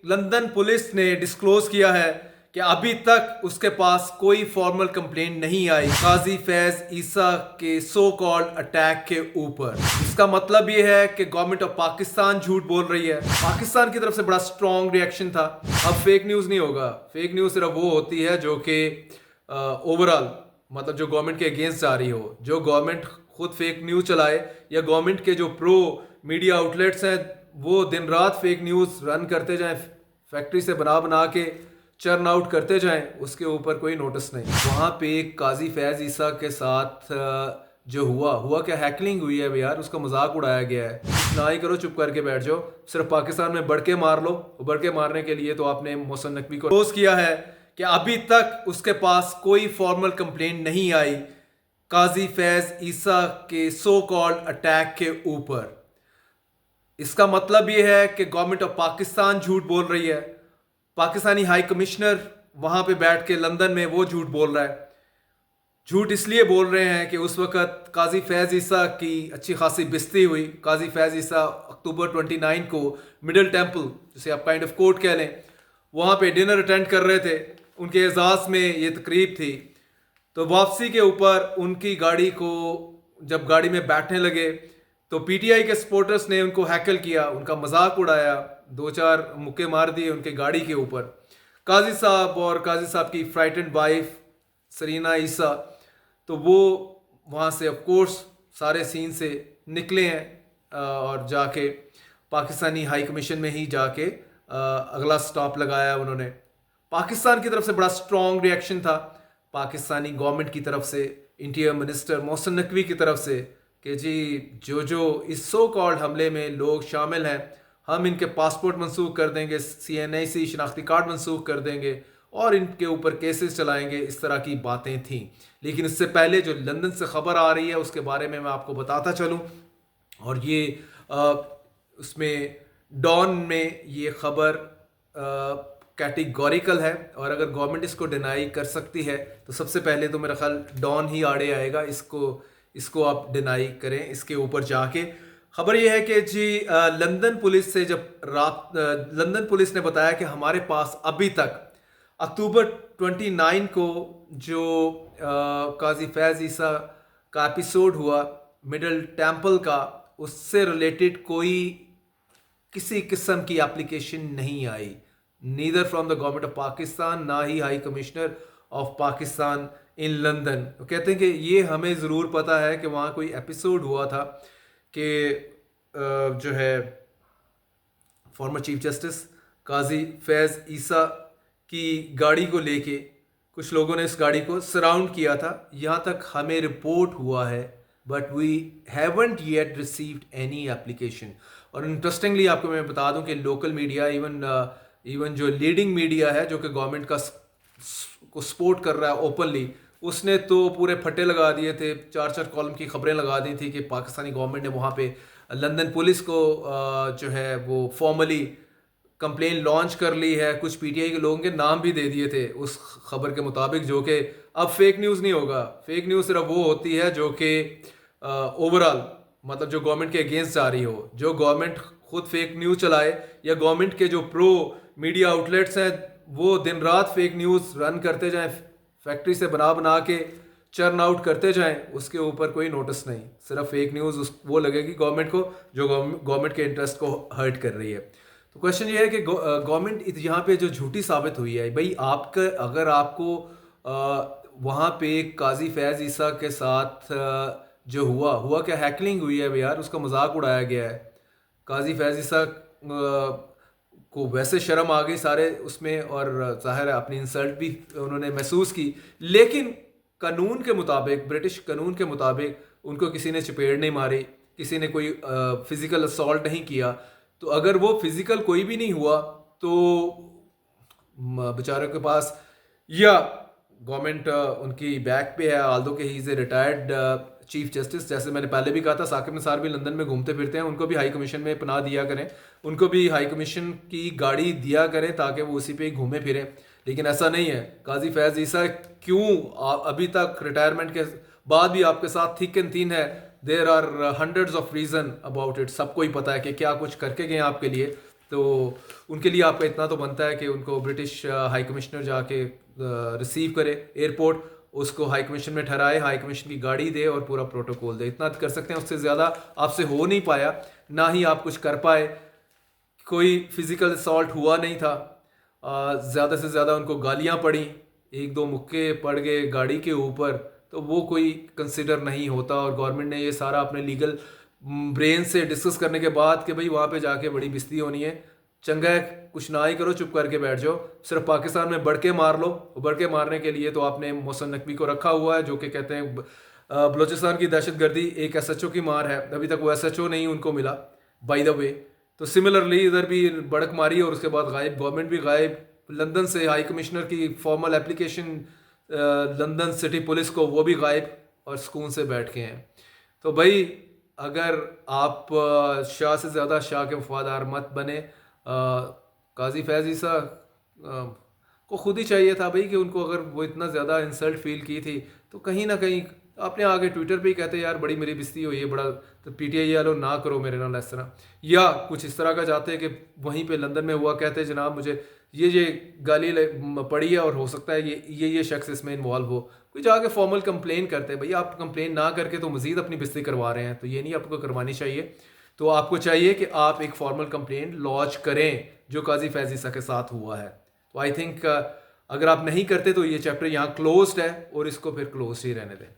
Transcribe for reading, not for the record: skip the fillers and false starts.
London police ने disclose किया है कि अभी तक उसके पास कोई फॉर्मल कंप्लेंट नहीं आई काजी फैज ईसा के सो कॉल्ड अटैक के ऊपर। इसका मतलब ये है कि गवर्नमेंट ऑफ पाकिस्तान झूठ बोल रही है। पाकिस्तान की तरफ से बड़ा स्ट्रॉन्ग रिएक्शन था। अब फेक न्यूज़ नहीं होगा। फेक न्यूज़ सिर्फ वो होती है जो कि ओवरऑल मतलब जो गवर्नमेंट के अगेंस्ट जा रही हो। जो गवर्नमेंट खुद फेक न्यूज़ चलाए या गवर्नमेंट के जो प्रो मीडिया आउटलेट्स हैं वो दिन रात फेक न्यूज़ रन करते जाएं, फैक्ट्री से बना बना के चर्न आउट करते जाएं, उसके ऊपर कोई नोटिस नहीं। वहाँ पे काजी फैज ईसा के साथ जो हुआ क्या हैकलिंग हुई है यार, उसका मजाक उड़ाया गया है। ना ही करो, चुप करके बैठ जाओ। सिर्फ पाकिस्तान में बढ़ के मार लो। बढ़ के मारने के लिए तो आपने मोहसिन नकवी को क्लोज किया है कि अभी तक उसके पास कोई फॉर्मल कंप्लेंट नहीं आई काजी फैज ईसा के सो कॉल्ड अटैक के ऊपर। इसका मतलब यह है कि गवर्नमेंट ऑफ पाकिस्तान झूठ बोल रही है। पाकिस्तानी हाई कमिश्नर वहां पे बैठ के लंदन में वो झूठ बोल रहा है। झूठ इसलिए बोल रहे हैं कि उस वक्त काजी फैज ईसा की अच्छी खासी बेइज्जती हुई। काजी फैज ईसा अक्टूबर 29 को मिडिल टेम्पल, जिसे आप काइंड ऑफ कोर्ट कह लें, वहाँ पे डिनर अटेंड कर रहे थे। उनके एजाज़ में ये तकरीब थी। तो वापसी के ऊपर उनकी गाड़ी को जब गाड़ी में बैठने लगे तो पीटीआई के सपोर्टर्स ने उनको हैकल किया, उनका मजाक उड़ाया, दो चार मुक्के मार दिए उनके गाड़ी के ऊपर। काजी साहब और काजी साहब की फ्राइटेंड वाइफ सरीना ईसा, तो वो वहाँ से ऑफ कोर्स सारे सीन से निकले हैं और जाके पाकिस्तानी हाई कमीशन में ही जाके अगला स्टॉप लगाया उन्होंने। पाकिस्तान की तरफ से बड़ा स्ट्रॉन्ग रिएक्शन था। पाकिस्तानी गवर्नमेंट की तरफ से, इंटीरियर मिनिस्टर मोहसिन नकवी की तरफ से, कि जी जो इस सो कॉल्ड हमले में लोग शामिल हैं, हम इनके पासपोर्ट मनसूख कर देंगे, CNIC शनाख्ती कार्ड मनसूख कर देंगे और इनके ऊपर केसेस चलाएंगे। इस तरह की बातें थीं। लेकिन इससे पहले जो लंदन से ख़बर आ रही है उसके बारे में मैं आपको बताता चलूँ। और ये उसमें डॉन में ये खबर कैटेगोरिकल है और अगर गवर्नमेंट इसको डिनाई कर सकती है तो सबसे पहले तो मेरा ख्याल डॉन ही आड़े आएगा। इसको आप डिनाई करें। इसके ऊपर जाके खबर यह है कि जी लंदन पुलिस से लंदन पुलिस ने बताया कि हमारे पास अभी तक अक्टूबर 29 को जो काजी फैज ईसा का एपिसोड हुआ मिडिल टेम्पल का, उससे रिलेटेड कोई किसी किस्म की एप्लीकेशन नहीं आई, neither from the government of Pakistan, ना ही high commissioner of Pakistan in London. तो कहते हैं कि ये हमें ज़रूर पता है कि वहाँ कोई एपिसोड हुआ था कि जो है फॉर्मर चीफ जस्टिस काजी फैज ईसा की गाड़ी को लेके कुछ लोगों ने इस गाड़ी को सराउंड किया था। यहाँ तक हमें रिपोर्ट हुआ है, but we haven't yet received any application. और इंटरेस्टिंगली आपको मैं बता दूं कि लोकल मीडिया, इवन जो लीडिंग मीडिया है जो कि गवर्नमेंट को सपोर्ट कर रहा है ओपनली, उसने तो पूरे फटे लगा दिए थे। 4 कॉलम की खबरें लगा दी थी कि पाकिस्तानी गवर्नमेंट ने वहाँ पे लंदन पुलिस को जो है वो फॉर्मली कंप्लेन लॉन्च कर ली है। कुछ पीटीआई के लोगों के नाम भी दे दिए थे उस खबर के मुताबिक, जो कि अब फेक न्यूज़ नहीं होगा। फेक न्यूज़ सिर्फ वो होती है जो कि ओवरऑल मतलब जो गवर्नमेंट के अगेंस्ट जा रही हो। जो गवर्नमेंट खुद फेक न्यूज़ चलाए या गवर्नमेंट के जो प्रो मीडिया आउटलेट्स हैं वो दिन रात फेक न्यूज़ रन करते जाएं, फैक्ट्री से बना बना के चर्न आउट करते जाएं, उसके ऊपर कोई नोटिस नहीं। सिर्फ फेक न्यूज़ वो लगेगी गवर्नमेंट को जो गवर्नमेंट के इंटरेस्ट को हर्ट कर रही है। तो क्वेश्चन ये है कि गवर्नमेंट यहाँ पे जो झूठी साबित हुई है भाई, अगर आपको वहाँ पे काजी फैज ईसा के साथ जो हुआ क्या हैकलिंग हुई है यार, उसका मजाक उड़ाया गया है। काजी फैज ईसा को वैसे शर्म आ गई सारे उसमें और जाहिर है अपनी इंसल्ट भी उन्होंने महसूस की। लेकिन कानून के मुताबिक, ब्रिटिश कानून के मुताबिक उनको किसी ने चपेड़ नहीं मारी, किसी ने कोई फिजिकल असॉल्ट नहीं किया। तो अगर वो फिजिकल कोई भी नहीं हुआ तो बेचारों के पास, या गवर्नमेंट उनकी बैक पे है, आल्दो के he is a retired chief justice. जैसे मैंने पहले भी कहा था, साकिब निसार भी लंदन में घूमते फिरते हैं, उनको भी हाई कमीशन में पनाह दिया करें, उनको भी हाई कमीशन की गाड़ी दिया करें ताकि वो उसी पे ही घूमे फिरें। लेकिन ऐसा नहीं है। काजी फैज ईसा क्यों अभी तक रिटायरमेंट के बाद भी आपके साथ थिक एंड थीन है? There are hundreds of reason about it. सबको ही पता है कि क्या कुछ करके गए आपके लिए। तो उनके लिए आपका इतना तो बनता है कि उनको ब्रिटिश हाई कमिश्नर जाके रिसीव करे एयरपोर्ट, उसको हाई कमीशन में ठहराए, हाई कमीशन की गाड़ी दे और पूरा प्रोटोकॉल दे। इतना कर सकते हैं, उससे ज़्यादा आपसे हो नहीं पाया, ना ही आप कुछ कर पाए। कोई फिजिकल असॉल्ट हुआ नहीं था। ज़्यादा से ज़्यादा उनको गालियाँ पड़ी, एक दो मुक्के पड़ गए गाड़ी के ऊपर, तो वो कोई कंसिडर नहीं होता। और गवर्नमेंट ने ये सारा अपने लीगल ब्रेन से डिस्कस करने के बाद कि भाई वहाँ पे जाके बड़ी बेइज्जती होनी है, चंगा है कुछ ना ही करो, चुप करके बैठ जाओ। सिर्फ पाकिस्तान में बढ़ के मार लो। बढ़ के मारने के लिए तो आपने मोहसिन नकवी को रखा हुआ है, जो कि कहते हैं बलूचिस्तान की दहशतगर्दी एक एसएचओ की मार है। अभी तक वो एसएचओ नहीं उनको मिला, बाय द वे। तो सिमिलरली इधर भी बड़क मारी और उसके बाद गायब, गवर्नमेंट भी गायब। लंदन से हाई कमिश्नर की formal application London city police को, वो भी गायब और सुकून से बैठ के हैं। तो भाई अगर आप शाह से ज़्यादा शाह के वफादार मत बने। काजी फैज़ ईसा को खुद ही चाहिए था भाई कि उनको, अगर वो इतना ज़्यादा इंसल्ट फील की थी तो कहीं ना कहीं अपने आगे ट्विटर पे ही कहते यार बड़ी मेरी बेइज्जती हुई है, बड़ा, तो पीटीआई वालों ना करो मेरे नाल इस तरह, या कुछ इस तरह का जाते कि वहीं पे लंदन में हुआ कहते जनाब मुझे ये गाली पड़ी है और हो सकता है ये शख्स इसमें इन्वॉल्व हो, कोई जाके फॉर्मल कंप्लेन करते हैं। भैया आप कंप्लेन ना करके तो मजीद अपनी बेइज्जती करवा रहे हैं, तो ये नहीं आपको करवानी चाहिए। तो आपको चाहिए कि आप एक फॉर्मल कंप्लेन लॉन्च करें, जो काजी फैज़ ईसा के साथ हुआ है। तो आई थिंक अगर आप नहीं करते तो ये चैप्टर यहाँ क्लोज्ड है और इसको फिर क्लोज ही रहने दें।